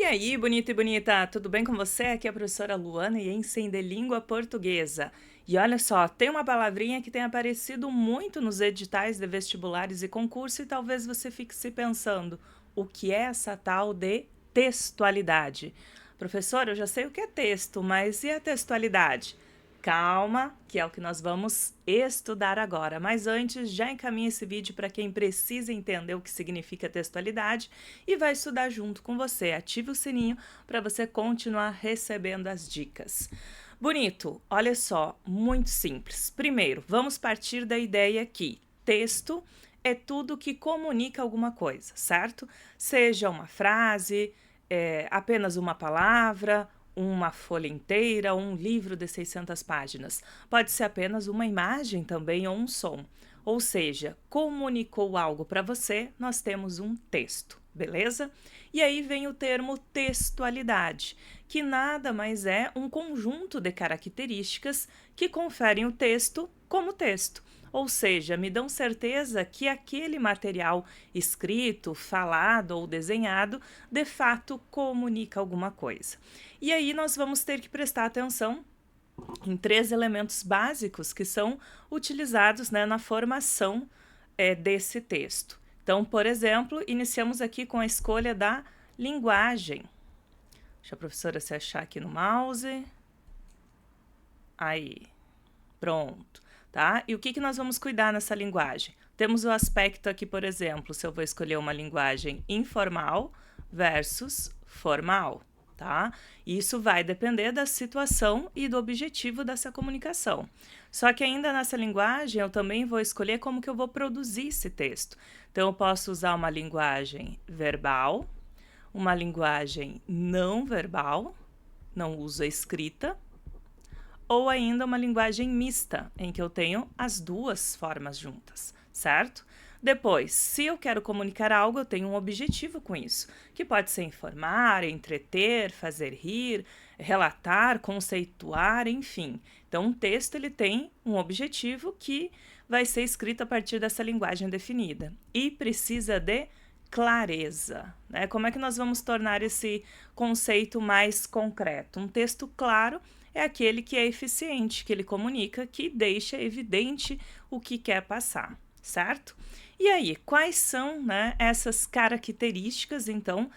aí, bonito e bonita, tudo bem com você? Aqui é a professora Luana e ensino língua portuguesa. E olha só, tem uma palavrinha que tem aparecido muito nos editais de vestibulares e concurso e talvez você fique se pensando, o que é essa tal de textualidade? Professora, eu já sei o que é texto, mas e a textualidade? Calma, que é o que nós vamos estudar agora. Mas antes, já encaminhe esse vídeo para quem precisa entender o que significa textualidade e vai estudar junto com você. Ative o sininho para você continuar recebendo as dicas. Bonito, olha só, muito simples. Primeiro, vamos partir da ideia que texto é tudo que comunica alguma coisa, certo? Seja uma frase, apenas uma palavra, uma folha inteira, um livro de 600 páginas. Pode ser apenas uma imagem também ou um som. Ou seja, comunicou algo para você, nós temos um texto, beleza? E aí vem o termo textualidade, que nada mais é um conjunto de características que conferem o texto como texto. Ou seja, me dão certeza que aquele material escrito, falado ou desenhado de fato comunica alguma coisa. E aí nós vamos ter que prestar atenção em 3 elementos básicos que são utilizados, né, na formação desse texto. Então, por exemplo, iniciamos aqui com a escolha da linguagem. Deixa a professora se achar aqui no mouse. Aí, pronto, tá? E o que nós vamos cuidar nessa linguagem? Temos o aspecto aqui, por exemplo, se eu vou escolher uma linguagem informal versus formal, tá? Isso vai depender da situação e do objetivo dessa comunicação. Só que ainda nessa linguagem eu também vou escolher como que eu vou produzir esse texto. Então eu posso usar uma linguagem verbal, uma linguagem não verbal, não uso a escrita, ou ainda uma linguagem mista, em que eu tenho as duas formas juntas, certo? Depois, se eu quero comunicar algo, eu tenho um objetivo com isso, que pode ser informar, entreter, fazer rir, relatar, conceituar, enfim. Então, um texto ele tem um objetivo que vai ser escrito a partir dessa linguagem definida e precisa de clareza, né? Como é que nós vamos tornar esse conceito mais concreto? Um texto claro é aquele que é eficiente, que ele comunica, que deixa evidente o que quer passar, certo? E aí, quais são, né, essas características, então,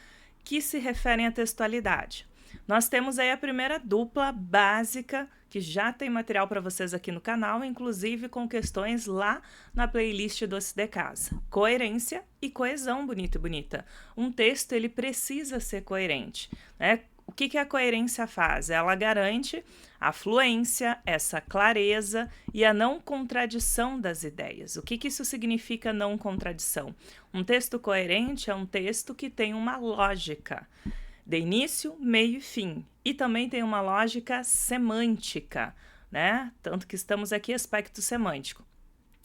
que se referem à textualidade? Nós temos aí a primeira dupla básica, que já tem material para vocês aqui no canal, inclusive com questões lá na playlist Doce de Casa. Coerência e coesão, bonito e bonita. Um texto, ele precisa ser coerente, né? O que a coerência faz? Ela garante a fluência, essa clareza e a não contradição das ideias. O que isso significa não contradição? Um texto coerente é um texto que tem uma lógica de início, meio e fim. E também tem uma lógica semântica, né? Tanto que estamos aqui aspecto semântico.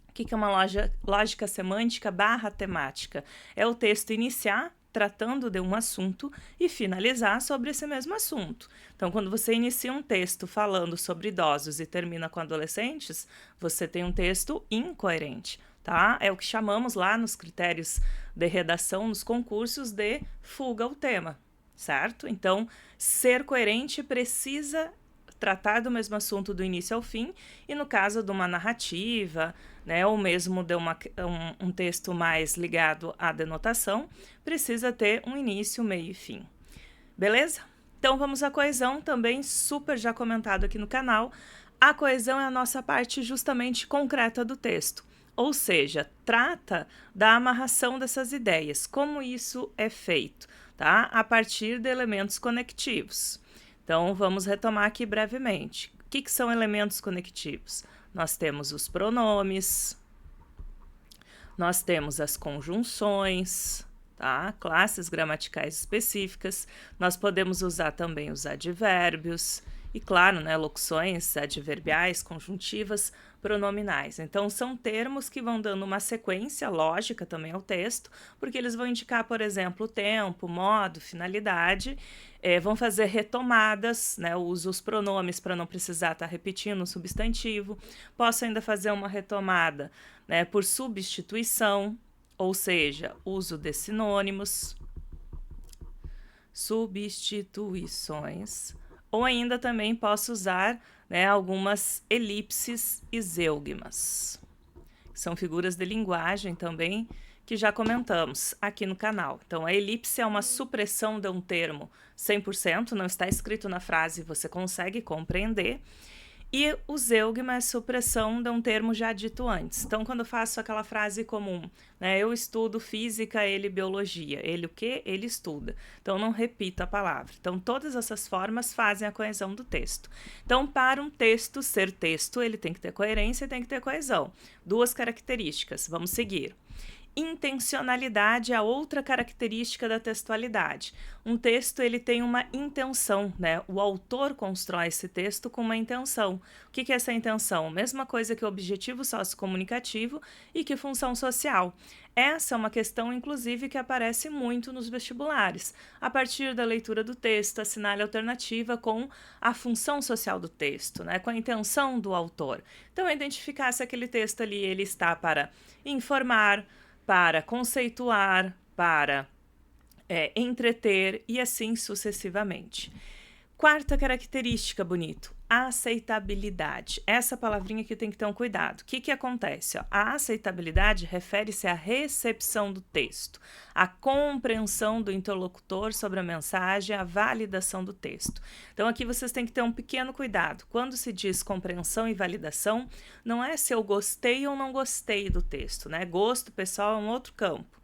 O que é uma lógica semântica barra temática? É o texto iniciar tratando de um assunto e finalizar sobre esse mesmo assunto. Então, quando você inicia um texto falando sobre idosos e termina com adolescentes, você tem um texto incoerente, tá? É o que chamamos lá nos critérios de redação, nos concursos, de fuga ao tema, certo? Então, ser coerente precisa tratar do mesmo assunto do início ao fim, e no caso de uma narrativa, né, ou mesmo de um texto mais ligado à denotação, precisa ter um início, meio e fim. Beleza? Então vamos à coesão, também super já comentado aqui no canal. A coesão é a nossa parte justamente concreta do texto, ou seja, trata da amarração dessas ideias, como isso é feito, tá? A partir de elementos conectivos. Então, vamos retomar aqui brevemente. O que são elementos conectivos? Nós temos os pronomes, nós temos as conjunções, tá? Classes gramaticais específicas, nós podemos usar também os advérbios e, claro, né, locuções adverbiais, conjuntivas, pronominais. Então, são termos que vão dando uma sequência lógica também ao texto, porque eles vão indicar, por exemplo, o tempo, modo, finalidade, vão fazer retomadas, né, uso os pronomes para não precisar estar repetindo o substantivo. Posso ainda fazer uma retomada, né, por substituição, ou seja, uso de sinônimos. substituições. Ou ainda também posso usar, né, algumas elipses e zeugmas. São figuras de linguagem também que já comentamos aqui no canal. Então, a elipse é uma supressão de um termo 100%, não está escrito na frase, você consegue compreender. E o zeugma é supressão de um termo já dito antes. Então, quando eu faço aquela frase comum, né, eu estudo física, ele biologia. Ele o quê? Ele estuda. Então, não repito a palavra. Então, todas essas formas fazem a coesão do texto. Então, para um texto ser texto, ele tem que ter coerência e tem que ter coesão. Duas características. Vamos seguir. Intencionalidade é a outra característica da textualidade. Um texto ele tem uma intenção, né? O autor constrói esse texto com uma intenção. O que é essa intenção? Mesma coisa que objetivo sociocomunicativo e que função social. Essa é uma questão, inclusive, que aparece muito nos vestibulares. A partir da leitura do texto, assinale a alternativa com a função social do texto, né? Com a intenção do autor. Então, identificar se aquele texto ali ele está para informar, para conceituar, para entreter e assim sucessivamente. Quarta característica, bonito, aceitabilidade. Essa palavrinha aqui tem que ter um cuidado. O que acontece? A aceitabilidade refere-se à recepção do texto, à compreensão do interlocutor sobre a mensagem, à validação do texto. Então, aqui vocês têm que ter um pequeno cuidado. Quando se diz compreensão e validação, não é se eu gostei ou não gostei do texto, né? Gosto, pessoal, é um outro campo.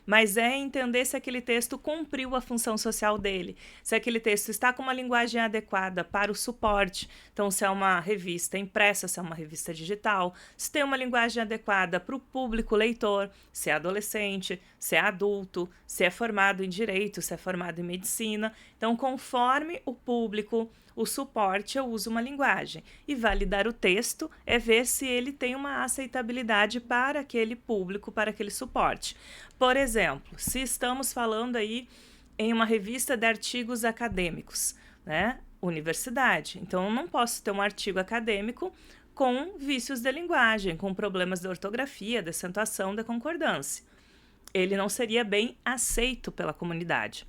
Mas é entender se aquele texto cumpriu a função social dele, se aquele texto está com uma linguagem adequada para o suporte, então se é uma revista impressa, se é uma revista digital, se tem uma linguagem adequada para o público leitor, se é adolescente, se é adulto, se é formado em direito, se é formado em medicina. Então, conforme o público, o suporte, eu uso uma linguagem. E validar o texto é ver se ele tem uma aceitabilidade para aquele público, para aquele suporte. Por exemplo, se estamos falando aí em uma revista de artigos acadêmicos, né? Universidade. Então, eu não posso ter um artigo acadêmico com vícios de linguagem, com problemas de ortografia, de acentuação, de concordância. Ele não seria bem aceito pela comunidade.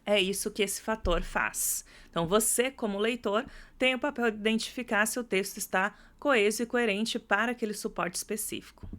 É isso que esse fator faz. Então, você, como leitor, tem o papel de identificar se o texto está coeso e coerente para aquele suporte específico.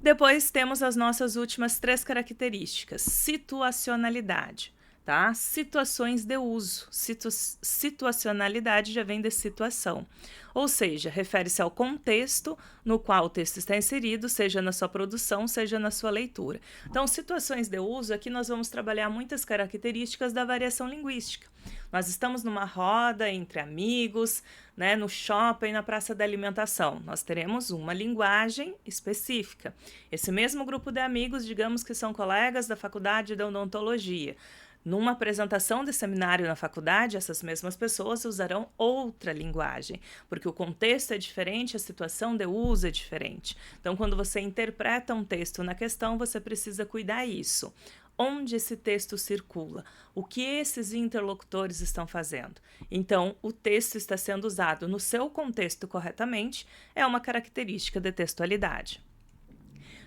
Depois temos as nossas últimas 3 características. Situacionalidade, tá? Situações de uso. Situacionalidade já vem de situação. Ou seja, refere-se ao contexto no qual o texto está inserido, seja na sua produção, seja na sua leitura. Então, situações de uso, aqui nós vamos trabalhar muitas características da variação linguística. Nós estamos numa roda entre amigos, né, no shopping, na praça da alimentação. Nós teremos uma linguagem específica. Esse mesmo grupo de amigos, digamos que são colegas da faculdade de odontologia. Numa apresentação de seminário na faculdade, essas mesmas pessoas usarão outra linguagem, porque o contexto é diferente, a situação de uso é diferente. Então, quando você interpreta um texto na questão, você precisa cuidar isso. Onde esse texto circula? O que esses interlocutores estão fazendo? Então, o texto está sendo usado no seu contexto corretamente, é uma característica de textualidade.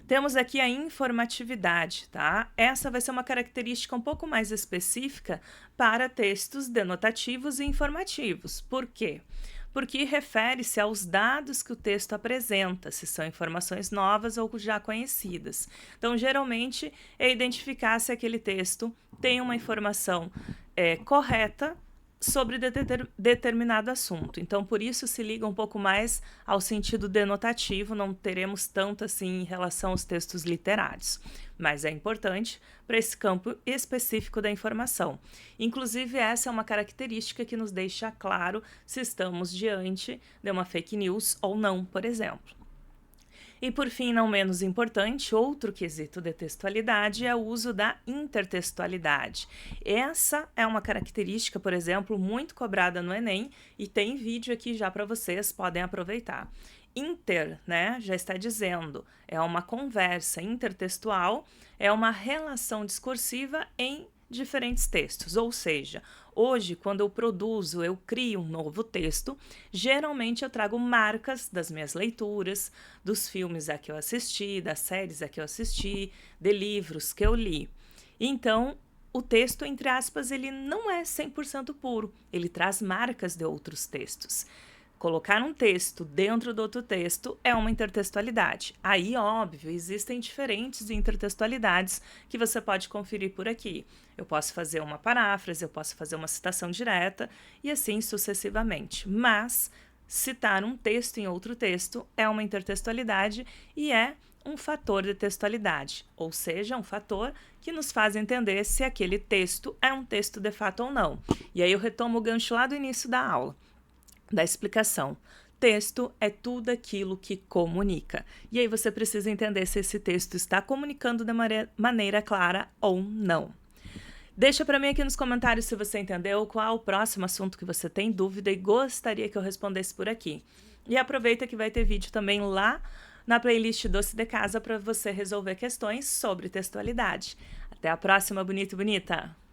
Temos aqui a informatividade, tá? Essa vai ser uma característica um pouco mais específica para textos denotativos e informativos. Por quê? Porque refere-se aos dados que o texto apresenta, se são informações novas ou já conhecidas. Então, geralmente, é identificar se aquele texto tem uma informação correta sobre determinado assunto. Então, por isso se liga um pouco mais ao sentido denotativo, não teremos tanto assim em relação aos textos literários, mas é importante para esse campo específico da informação. Inclusive, essa é uma característica que nos deixa claro se estamos diante de uma fake news ou não, por exemplo. E, por fim, não menos importante, outro quesito de textualidade é o uso da intertextualidade. Essa é uma característica, por exemplo, muito cobrada no Enem e tem vídeo aqui já para vocês, podem aproveitar. Inter, né, já está dizendo, é uma conversa intertextual, é uma relação discursiva em diferentes textos, ou seja, hoje, quando eu produzo, eu crio um novo texto, geralmente eu trago marcas das minhas leituras, dos filmes a que eu assisti, das séries a que eu assisti, de livros que eu li. Então, o texto, entre aspas, ele não é 100% puro, ele traz marcas de outros textos. Colocar um texto dentro do outro texto é uma intertextualidade. Aí, óbvio, existem diferentes intertextualidades que você pode conferir por aqui. Eu posso fazer uma paráfrase, eu posso fazer uma citação direta e assim sucessivamente. Mas citar um texto em outro texto é uma intertextualidade e é um fator de textualidade, ou seja, um fator que nos faz entender se aquele texto é um texto de fato ou não. E aí eu retomo o gancho lá do início da aula, da explicação. Texto é tudo aquilo que comunica. E aí você precisa entender se esse texto está comunicando de maneira clara ou não. Deixa para mim aqui nos comentários se você entendeu, qual o próximo assunto que você tem dúvida e gostaria que eu respondesse por aqui. E aproveita que vai ter vídeo também lá na playlist Doce de Casa para você resolver questões sobre textualidade. Até a próxima, bonito e bonita!